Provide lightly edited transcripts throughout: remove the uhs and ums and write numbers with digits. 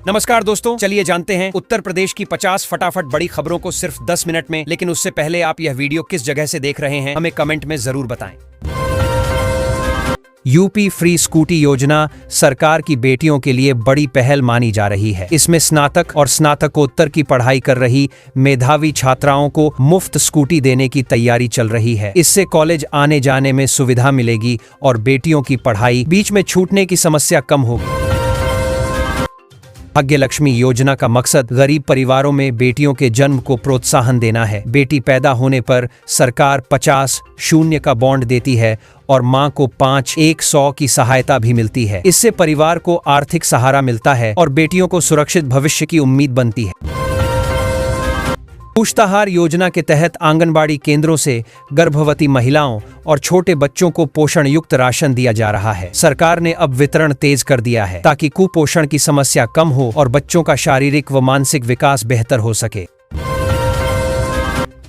नमस्कार दोस्तों, चलिए जानते हैं उत्तर प्रदेश की 50 फटाफट बड़ी खबरों को सिर्फ 10 मिनट में। लेकिन उससे पहले आप यह वीडियो किस जगह से देख रहे हैं हमें कमेंट में जरूर बताएं। यूपी फ्री स्कूटी योजना सरकार की बेटियों के लिए बड़ी पहल मानी जा रही है। इसमें स्नातक और स्नातकोत्तर की पढ़ाई कर रही मेधावी छात्राओं को मुफ्त स्कूटी देने की तैयारी चल रही है। इससे कॉलेज आने जाने में सुविधा मिलेगी और बेटियों की पढ़ाई बीच में छूटने की समस्या कम होगी। भाग्य लक्ष्मी योजना का मकसद गरीब परिवारों में बेटियों के जन्म को प्रोत्साहन देना है। बेटी पैदा होने पर सरकार 50-0 का बॉन्ड देती है और मां को 5-100 की सहायता भी मिलती है। इससे परिवार को आर्थिक सहारा मिलता है और बेटियों को सुरक्षित भविष्य की उम्मीद बनती है। पुष्टाहार योजना के तहत आंगनबाड़ी केंद्रों से गर्भवती महिलाओं और छोटे बच्चों को पोषण युक्त राशन दिया जा रहा है। सरकार ने अब वितरण तेज कर दिया है ताकि कुपोषण की समस्या कम हो और बच्चों का शारीरिक व मानसिक विकास बेहतर हो सके।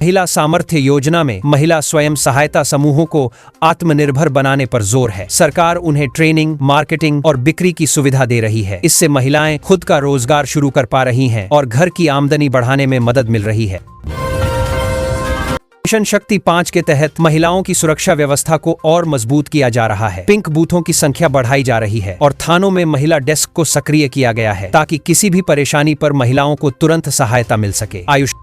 महिला सामर्थ्य योजना में महिला स्वयं सहायता समूहों को आत्मनिर्भर बनाने पर जोर है। सरकार उन्हें ट्रेनिंग, मार्केटिंग और बिक्री की सुविधा दे रही है। इससे महिलाएं खुद का रोजगार शुरू कर पा रही हैं और घर की आमदनी बढ़ाने में मदद मिल रही है। मिशन शक्ति 5 के तहत महिलाओं की सुरक्षा व्यवस्था को और मजबूत किया जा रहा है। पिंक बूथों की संख्या बढ़ाई जा रही है और थानों में महिला डेस्क को सक्रिय किया गया है ताकि किसी भी परेशानी पर महिलाओं को तुरंत सहायता मिल सके। आयुष्मान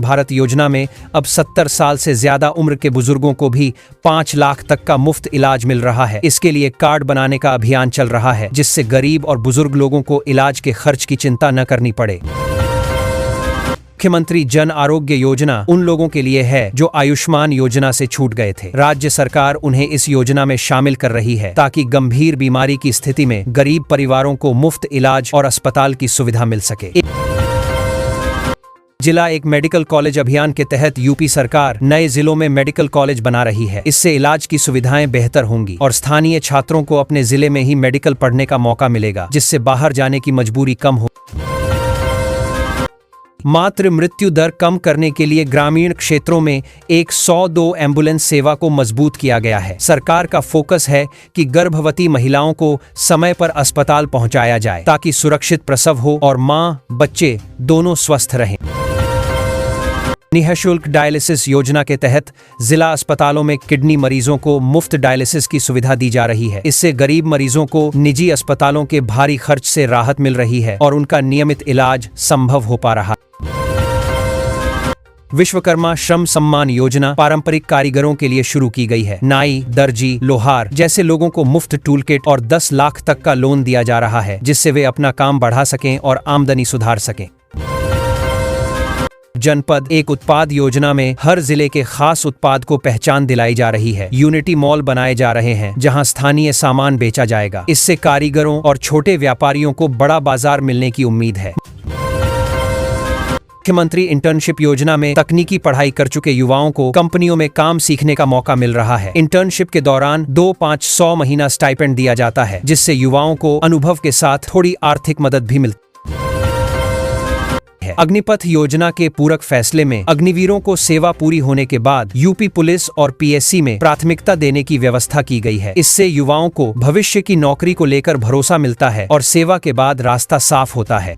भारत योजना में अब 70 साल से ज्यादा उम्र के बुजुर्गों को भी 5 लाख तक का मुफ्त इलाज मिल रहा है। इसके लिए कार्ड बनाने का अभियान चल रहा है जिससे गरीब और बुजुर्ग लोगों को इलाज के खर्च की चिंता न करनी पड़े। मुख्यमंत्री जन आरोग्य योजना उन लोगों के लिए है जो आयुष्मान योजना से छूट गए थे। राज्य सरकार उन्हें इस योजना में शामिल कर रही है ताकि गंभीर बीमारी की स्थिति में गरीब परिवारों को मुफ्त इलाज और अस्पताल की सुविधा मिल सके। जिला एक मेडिकल कॉलेज अभियान के तहत यूपी सरकार नए जिलों में मेडिकल कॉलेज बना रही है। इससे इलाज की सुविधाएं बेहतर होंगी और स्थानीय छात्रों को अपने जिले में ही मेडिकल पढ़ने का मौका मिलेगा, जिससे बाहर जाने की मजबूरी कम हो। मातृ मृत्यु दर कम करने के लिए ग्रामीण क्षेत्रों में 102 एम्बुलेंस सेवा को मजबूत किया गया है। सरकार का फोकस है कि गर्भवती महिलाओं को समय पर अस्पताल पहुंचाया जाए ताकि सुरक्षित प्रसव हो और मां, बच्चे दोनों स्वस्थ रहें। निःशुल्क डायलिसिस योजना के तहत जिला अस्पतालों में किडनी मरीजों को मुफ्त डायलिसिस की सुविधा दी जा रही है। इससे गरीब मरीजों को निजी अस्पतालों के भारी खर्च से राहत मिल रही है और उनका नियमित इलाज संभव हो पा रहा है। विश्वकर्मा श्रम सम्मान योजना पारंपरिक कारीगरों के लिए शुरू की गई है। नाई, दर्जी, लोहार जैसे लोगों को मुफ्त टूल किट और 10 लाख तक का लोन दिया जा रहा है, जिससे वे अपना काम बढ़ा सकें और आमदनी सुधार सकें। जनपद एक उत्पाद योजना में हर जिले के खास उत्पाद को पहचान दिलाई जा रही है। यूनिटी मॉल बनाए जा रहे हैं जहां स्थानीय सामान बेचा जाएगा। इससे कारीगरों और छोटे व्यापारियों को बड़ा बाजार मिलने की उम्मीद है। मुख्यमंत्री इंटर्नशिप योजना में तकनीकी पढ़ाई कर चुके युवाओं को कंपनियों में काम सीखने का मौका मिल रहा है। इंटर्नशिप के दौरान 2-5-100 महीना स्टाइपेंड दिया जाता है, जिससे युवाओं को अनुभव के साथ थोड़ी आर्थिक मदद भी मिलती है। अग्निपथ योजना के पूरक फैसले में अग्निवीरों को सेवा पूरी होने के बाद यूपी पुलिस और पीएससी में प्राथमिकता देने की व्यवस्था की गई है। इससे युवाओं को भविष्य की नौकरी को लेकर भरोसा मिलता है और सेवा के बाद रास्ता साफ होता है।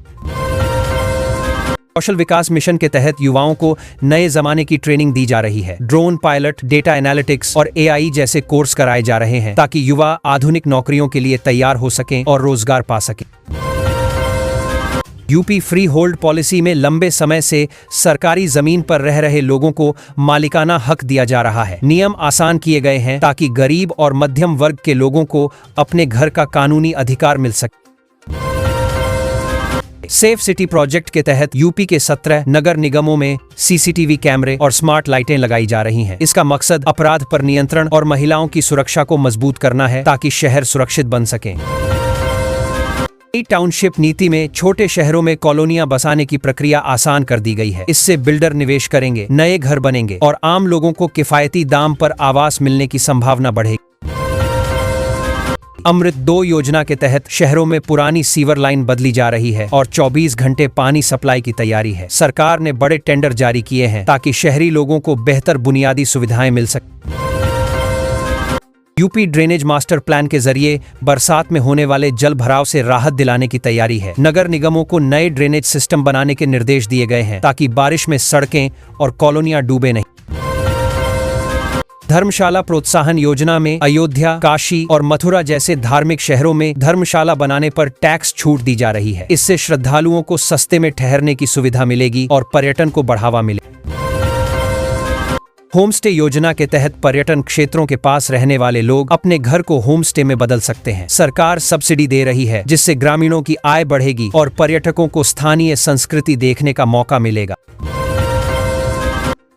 कौशल विकास मिशन के तहत युवाओं को नए जमाने की ट्रेनिंग दी जा रही है। ड्रोन पायलट, डेटा एनालिटिक्स और एआई जैसे कोर्स कराए जा रहे हैं ताकि युवा आधुनिक नौकरियों के लिए तैयार हो सकें और रोजगार पा सकें। यूपी फ्री होल्ड पॉलिसी में लंबे समय से सरकारी जमीन पर रह रहे लोगों को मालिकाना हक दिया जा रहा है। नियम आसान किए गए हैं ताकि गरीब और मध्यम वर्ग के लोगों को अपने घर का कानूनी अधिकार मिल सके। सेफ सिटी प्रोजेक्ट के तहत यूपी के 17 नगर निगमों में सीसीटीवी कैमरे और स्मार्ट लाइटें लगाई जा रही हैं। इसका मकसद अपराध पर नियंत्रण और महिलाओं की सुरक्षा को मजबूत करना है ताकि शहर सुरक्षित बन सकें। टाउनशिप नीति में छोटे शहरों में कॉलोनियां बसाने की प्रक्रिया आसान कर दी गई है। इससे बिल्डर निवेश करेंगे, नए घर बनेंगे और आम लोगों को किफायती दाम पर आवास मिलने की संभावना बढ़ेगी। अमृत 2 योजना के तहत शहरों में पुरानी सीवर लाइन बदली जा रही है और 24 घंटे पानी सप्लाई की तैयारी है। सरकार ने बड़े टेंडर जारी किए हैं ताकि शहरी लोगों को बेहतर बुनियादी सुविधाएं मिल सके। यूपी ड्रेनेज मास्टर प्लान के जरिए बरसात में होने वाले जल भराव से राहत दिलाने की तैयारी है। नगर निगमों को नए ड्रेनेज सिस्टम बनाने के निर्देश दिए गए हैं ताकि बारिश में सड़कें और कॉलोनियां डूबे नहीं। धर्मशाला प्रोत्साहन योजना में अयोध्या, काशी और मथुरा जैसे धार्मिक शहरों में धर्मशाला बनाने पर टैक्स छूट दी जा रही है। इससे श्रद्धालुओं को सस्ते में ठहरने की सुविधा मिलेगी और पर्यटन को बढ़ावा मिलेगा। होमस्टे योजना के तहत पर्यटन क्षेत्रों के पास रहने वाले लोग अपने घर को होमस्टे में बदल सकते हैं। सरकार सब्सिडी दे रही है जिससे ग्रामीणों की आय बढ़ेगी और पर्यटकों को स्थानीय संस्कृति देखने का मौका मिलेगा।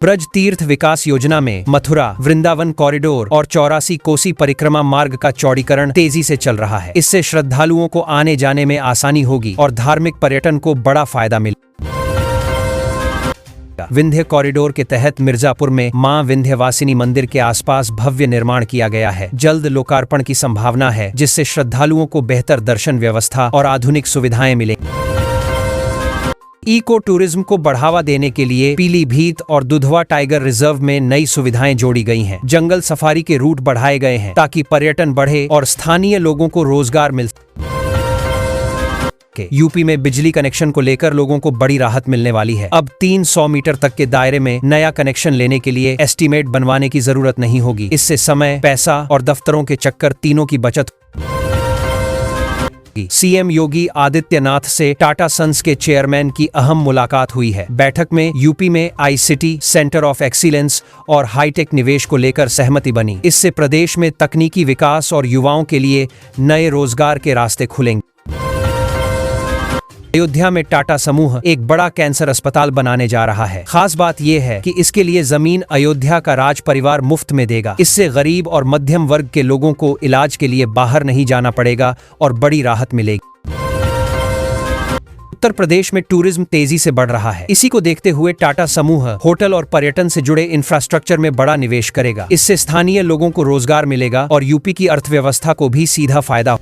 ब्रज तीर्थ विकास योजना में मथुरा, वृंदावन कॉरिडोर और 84 कोसी परिक्रमा मार्ग का चौड़ीकरण तेजी से चल रहा है। इससे श्रद्धालुओं को आने जाने में आसानी होगी और धार्मिक पर्यटन को बड़ा फायदा मिलेगा। विंध्य कॉरिडोर के तहत मिर्जापुर में मां विंध्यवासिनी मंदिर के आसपास भव्य निर्माण किया गया है। जल्द लोकार्पण की संभावना है जिससे श्रद्धालुओं को बेहतर दर्शन व्यवस्था और आधुनिक सुविधाएं मिलेंगी। इको टूरिज्म को बढ़ावा देने के लिए पीलीभीत और दुधवा टाइगर रिजर्व में नई सुविधाएं जोड़ी गई हैं। जंगल सफारी के रूट बढ़ाए गए हैं ताकि पर्यटन बढ़े और स्थानीय लोगों को रोजगार मिल सके। यूपी में बिजली कनेक्शन को लेकर लोगों को बड़ी राहत मिलने वाली है। अब 300 मीटर तक के दायरे में नया कनेक्शन लेने के लिए एस्टीमेट बनवाने की जरूरत नहीं होगी। इससे समय, पैसा और दफ्तरों के चक्कर तीनों की बचत। सीएम योगी आदित्यनाथ से टाटा सन्स के चेयरमैन की अहम मुलाकात हुई है। बैठक में यूपी में आईसीटी, सेंटर ऑफ एक्सीलेंस और हाईटेक निवेश को लेकर सहमति बनी। इससे प्रदेश में तकनीकी विकास और युवाओं के लिए नए रोजगार के रास्ते खुलेंगे। अयोध्या में टाटा समूह एक बड़ा कैंसर अस्पताल बनाने जा रहा है। खास बात यह है कि इसके लिए जमीन अयोध्या का राज परिवार मुफ्त में देगा। इससे गरीब और मध्यम वर्ग के लोगों को इलाज के लिए बाहर नहीं जाना पड़ेगा और बड़ी राहत मिलेगी। उत्तर प्रदेश में टूरिज्म तेजी से बढ़ रहा है। इसी को देखते हुए टाटा समूह होटल और पर्यटन से जुड़े इंफ्रास्ट्रक्चर में बड़ा निवेश करेगा। इससे स्थानीय लोगों को रोजगार मिलेगा और यूपी की अर्थव्यवस्था को भी सीधा फायदा।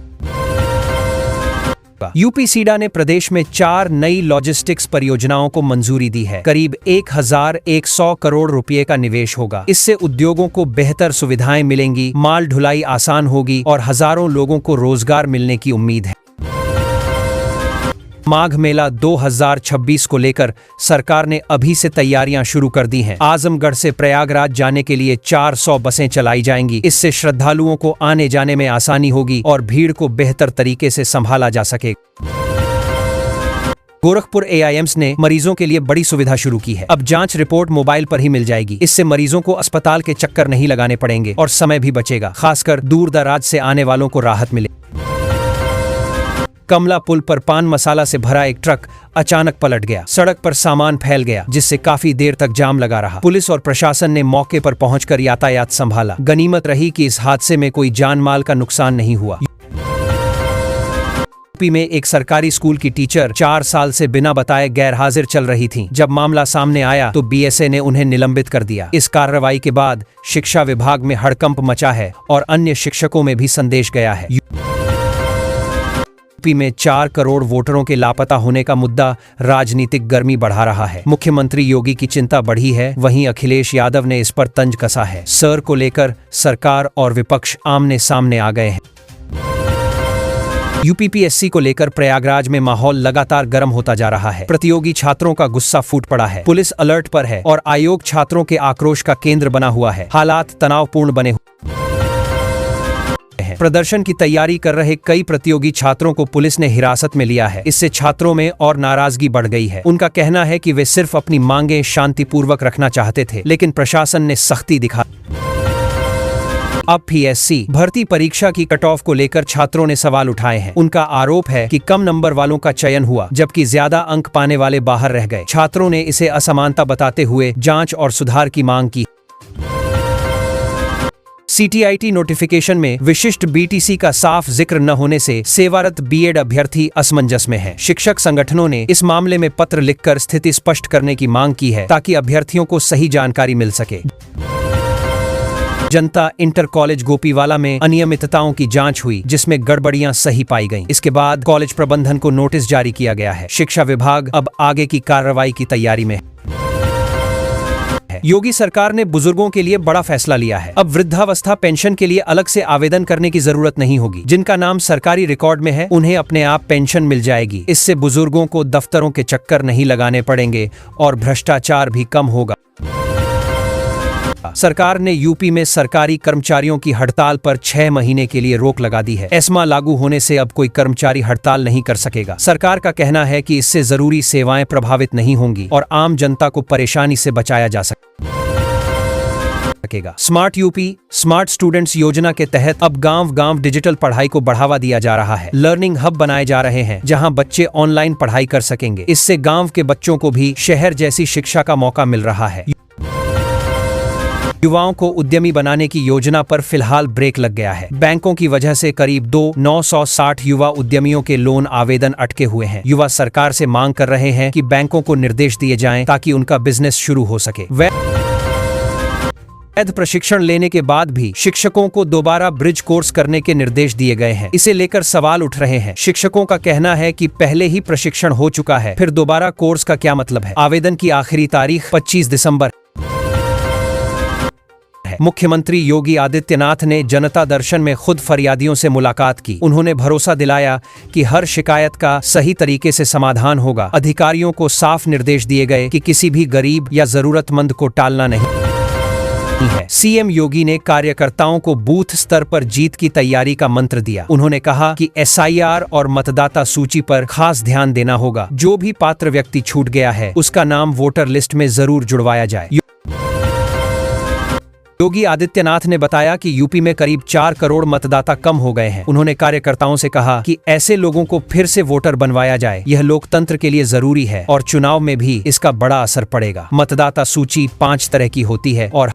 यूपी सीडा ने प्रदेश में 4 नई लॉजिस्टिक्स परियोजनाओं को मंजूरी दी है। करीब 1100 करोड़ रुपए का निवेश होगा। इससे उद्योगों को बेहतर सुविधाएं मिलेंगी, माल ढुलाई आसान होगी और हजारों लोगों को रोजगार मिलने की उम्मीद है। माघ मेला 2026 को लेकर सरकार ने अभी से तैयारियां शुरू कर दी हैं। आजमगढ़ से प्रयागराज जाने के लिए 400 बसें चलाई जाएंगी। इससे श्रद्धालुओं को आने जाने में आसानी होगी और भीड़ को बेहतर तरीके से संभाला जा सकेगा। गोरखपुर एआईएम्स ने मरीजों के लिए बड़ी सुविधा शुरू की है। अब जांच रिपोर्ट मोबाइल पर ही मिल जाएगी। इससे मरीजों को अस्पताल के चक्कर नहीं लगाने पड़ेंगे और समय भी बचेगा। खासकर दूर दराज से आने वालों को राहत मिलेगी। कमला पुल पर पान मसाला से भरा एक ट्रक अचानक पलट गया। सड़क पर सामान फैल गया जिससे काफी देर तक जाम लगा रहा। पुलिस और प्रशासन ने मौके पर पहुंचकर यातायात संभाला। गनीमत रही कि इस हादसे में कोई जान माल का नुकसान नहीं हुआ। यूपी में एक सरकारी स्कूल की टीचर 4 साल से बिना बताए गैरहाजिर चल रही थीं। जब मामला सामने आया तो बीएसए ने उन्हें निलंबित कर दिया। इस कार्रवाई के बाद शिक्षा विभाग में हड़कंप मचा है और अन्य शिक्षकों में भी संदेश गया है। यूपी में 4 करोड़ वोटरों के लापता होने का मुद्दा राजनीतिक गर्मी बढ़ा रहा है। मुख्यमंत्री योगी की चिंता बढ़ी है, वहीं अखिलेश यादव ने इस पर तंज कसा है। सर को लेकर सरकार और विपक्ष आमने सामने आ गए हैं। यूपीपीएससी को लेकर प्रयागराज में माहौल लगातार गर्म होता जा रहा है। प्रतियोगी छात्रों का गुस्सा फूट पड़ा है। पुलिस अलर्ट पर है और आयोग छात्रों के आक्रोश का केंद्र बना हुआ है। हालात तनावपूर्ण बने हुए। प्रदर्शन की तैयारी कर रहे कई प्रतियोगी छात्रों को पुलिस ने हिरासत में लिया है। इससे छात्रों में और नाराजगी बढ़ गई है। उनका कहना है कि वे सिर्फ अपनी मांगें शांतिपूर्वक रखना चाहते थे, लेकिन प्रशासन ने सख्ती दिखा। अब पीएससी भर्ती परीक्षा की कट ऑफ को लेकर छात्रों ने सवाल उठाए हैं। उनका आरोप है कि कम नंबर वालों का चयन हुआ जबकि ज्यादा अंक पाने वाले बाहर रह गए। छात्रों ने इसे असमानता बताते हुए जांच और सुधार की मांग की। सीटीआईटी नोटिफिकेशन में विशिष्ट बीटीसी का साफ जिक्र न होने से सेवारत बीएड अभ्यर्थी असमंजस में हैं। शिक्षक संगठनों ने इस मामले में पत्र लिखकर स्थिति स्पष्ट करने की मांग की है ताकि अभ्यर्थियों को सही जानकारी मिल सके। जनता इंटर कॉलेज गोपीवाला में अनियमितताओं की जांच हुई जिसमें गड़बड़ियां सही पाई गईं। इसके बाद कॉलेज प्रबंधन को नोटिस जारी किया गया है। शिक्षा विभाग अब आगे की कार्रवाई की तैयारी में है। है। योगी सरकार ने बुजुर्गों के लिए बड़ा फैसला लिया है। अब वृद्धावस्था पेंशन के लिए अलग से आवेदन करने की जरूरत नहीं होगी। जिनका नाम सरकारी रिकॉर्ड में है उन्हें अपने आप पेंशन मिल जाएगी। इससे बुजुर्गों को दफ्तरों के चक्कर नहीं लगाने पड़ेंगे और भ्रष्टाचार भी कम होगा। सरकार ने यूपी में सरकारी कर्मचारियों की हड़ताल पर 6 महीने के लिए रोक लगा दी है। एस्मा लागू होने से अब कोई कर्मचारी हड़ताल नहीं कर सकेगा। सरकार का कहना है कि इससे जरूरी सेवाएं प्रभावित नहीं होंगी और आम जनता को परेशानी से बचाया जा सकेगा। स्मार्ट यूपी स्मार्ट स्टूडेंट्स योजना के तहत अब गांव-गांव डिजिटल पढ़ाई को बढ़ावा दिया जा रहा है। लर्निंग हब बनाए जा रहे हैं जहां बच्चे ऑनलाइन पढ़ाई कर सकेंगे। इससे गांव के बच्चों को भी शहर जैसी शिक्षा का मौका मिल रहा है। युवाओं को उद्यमी बनाने की योजना पर फिलहाल ब्रेक लग गया है। बैंकों की वजह से करीब 960 युवा उद्यमियों के लोन आवेदन अटके हुए हैं। युवा सरकार से मांग कर रहे हैं कि बैंकों को निर्देश दिए जाएं ताकि उनका बिजनेस शुरू हो सके। वैध प्रशिक्षण लेने के बाद भी शिक्षकों को दोबारा ब्रिज कोर्स करने के निर्देश दिए गए हैं। इसे लेकर सवाल उठ रहे हैं। शिक्षकों का कहना है कि पहले ही प्रशिक्षण हो चुका है, फिर दोबारा कोर्स का क्या मतलब है। आवेदन की आखिरी तारीख 25 दिसंबर। मुख्यमंत्री योगी आदित्यनाथ ने जनता दर्शन में खुद फरियादियों से मुलाकात की। उन्होंने भरोसा दिलाया कि हर शिकायत का सही तरीके से समाधान होगा। अधिकारियों को साफ निर्देश दिए गए कि किसी भी गरीब या जरूरतमंद को टालना नहीं है। सीएम योगी ने कार्यकर्ताओं को बूथ स्तर पर जीत की तैयारी का मंत्र दिया। उन्होंने कहा कि एसआईआर और मतदाता सूची पर खास ध्यान देना होगा। जो भी पात्र व्यक्ति छूट गया है उसका नाम वोटर लिस्ट में जरूर जुड़वाया जाए। योगी आदित्यनाथ ने बताया कि यूपी में करीब 4 करोड़ मतदाता कम हो गए हैं। उन्होंने कार्यकर्ताओं से कहा कि ऐसे लोगों को फिर से वोटर बनवाया जाए। यह लोकतंत्र के लिए जरूरी है और चुनाव में भी इसका बड़ा असर पड़ेगा। मतदाता सूची 5 तरह की होती है और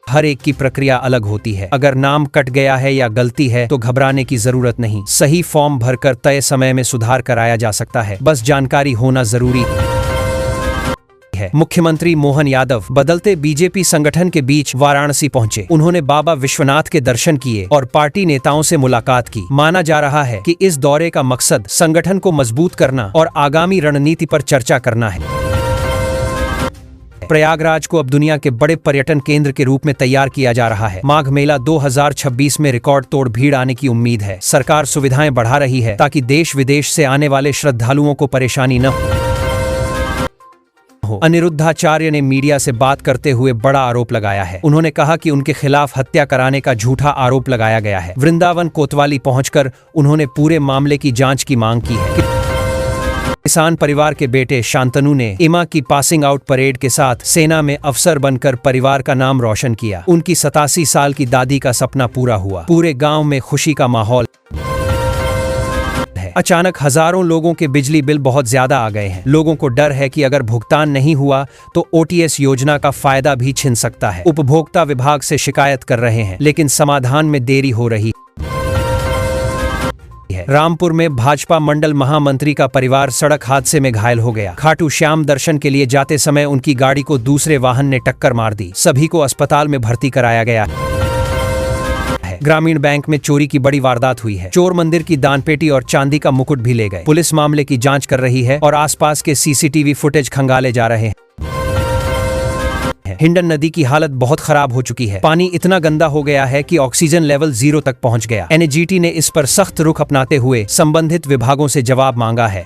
हर एक की प्रक्रिया अलग होती है। अगर नाम कट गया है या गलती है तो घबराने की जरूरत नहीं। सही फॉर्म भरकर तय समय में सुधार कराया जा सकता है। बस जानकारी होना जरूरी है। मुख्यमंत्री मोहन यादव बदलते बीजेपी संगठन के बीच वाराणसी पहुंचे। उन्होंने बाबा विश्वनाथ के दर्शन किए और पार्टी नेताओं से मुलाकात की। माना जा रहा है कि इस दौरे का मकसद संगठन को मजबूत करना और आगामी रणनीति पर चर्चा करना है। प्रयागराज को अब दुनिया के बड़े पर्यटन केंद्र के रूप में तैयार किया जा रहा है। माघ मेला 2026 में रिकॉर्ड तोड़ भीड़ आने की उम्मीद है। सरकार सुविधाएं बढ़ा रही है ताकि देश विदेश से आने वाले श्रद्धालुओं को परेशानी न हो। अनिरुद्धाचार्य ने मीडिया से बात करते हुए बड़ा आरोप लगाया है। उन्होंने कहा कि उनके खिलाफ हत्या कराने का झूठा आरोप लगाया गया है। वृंदावन कोतवाली पहुंचकर उन्होंने पूरे मामले की जांच की मांग की है। किसान परिवार के बेटे शांतनु ने इमा की पासिंग आउट परेड के साथ सेना में अफसर बनकर परिवार का नाम रोशन किया। उनकी 87 साल की दादी का सपना पूरा हुआ। पूरे गांव में खुशी का माहौल। अचानक हजारों लोगों के बिजली बिल बहुत ज्यादा आ गए हैं। लोगों को डर है कि अगर भुगतान नहीं हुआ तो ओटीएस योजना का फायदा भी छिन सकता है। उपभोक्ता विभाग से शिकायत कर रहे हैं लेकिन समाधान में देरी हो रही है। रामपुर में भाजपा मंडल महामंत्री का परिवार सड़क हादसे में घायल हो गया। खाटू श्याम दर्शन के लिए जाते समय उनकी गाड़ी को दूसरे वाहन ने टक्कर मार दी। सभी को अस्पताल में भर्ती कराया गया। ग्रामीण बैंक में चोरी की बड़ी वारदात हुई है। चोर मंदिर की दानपेटी और चांदी का मुकुट भी ले गए। पुलिस मामले की जांच कर रही है और आसपास के सीसीटीवी फुटेज खंगाले जा रहे हैं। हिंडन नदी की हालत बहुत खराब हो चुकी है। पानी इतना गंदा हो गया है कि ऑक्सीजन लेवल 0 तक पहुंच गया। एनजीटी ने इस पर सख्त रुख अपनाते हुए संबंधित विभागों से जवाब मांगा है।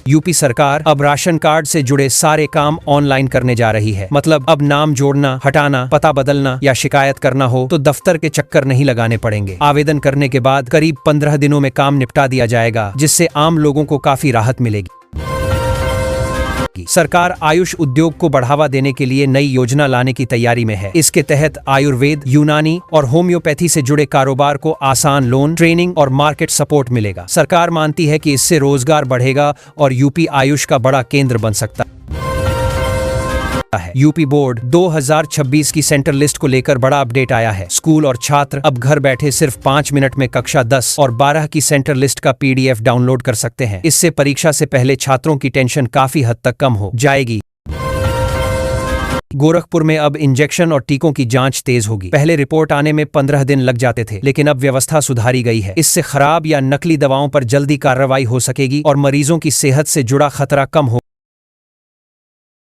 यूपी सरकार अब राशन कार्ड से जुड़े सारे काम ऑनलाइन करने जा रही है। मतलब अब नाम जोड़ना, हटाना, पता बदलना या शिकायत करना हो तो दफ्तर के चक्कर नहीं लगाने पड़ेंगे। आवेदन करने के बाद करीब 15 दिनों में काम निपटा दिया जाएगा, जिससे आम लोगों को काफी राहत मिलेगी। सरकार आयुष उद्योग को बढ़ावा देने के लिए नई योजना लाने की तैयारी में है। इसके तहत आयुर्वेद, यूनानी और होम्योपैथी से जुड़े कारोबार को आसान लोन, ट्रेनिंग और मार्केट सपोर्ट मिलेगा। सरकार मानती है कि इससे रोजगार बढ़ेगा और यूपी आयुष का बड़ा केंद्र बन सकता है। यूपी बोर्ड 2026 की सेंटर लिस्ट को लेकर बड़ा अपडेट आया है। स्कूल और छात्र अब घर बैठे सिर्फ 5 मिनट में कक्षा 10 और 12 की सेंटर लिस्ट का PDF डाउनलोड कर सकते हैं। इससे परीक्षा से पहले छात्रों की टेंशन काफी हद तक कम हो जाएगी। गोरखपुर में अब इंजेक्शन और टीकों की जांच तेज होगी। पहले रिपोर्ट आने में 15 दिन लग जाते थे, लेकिन अब व्यवस्था सुधारी गई है। इससे खराब या नकली दवाओं पर जल्दी कार्रवाई हो सकेगी और मरीजों की सेहत से जुड़ा खतरा कम हो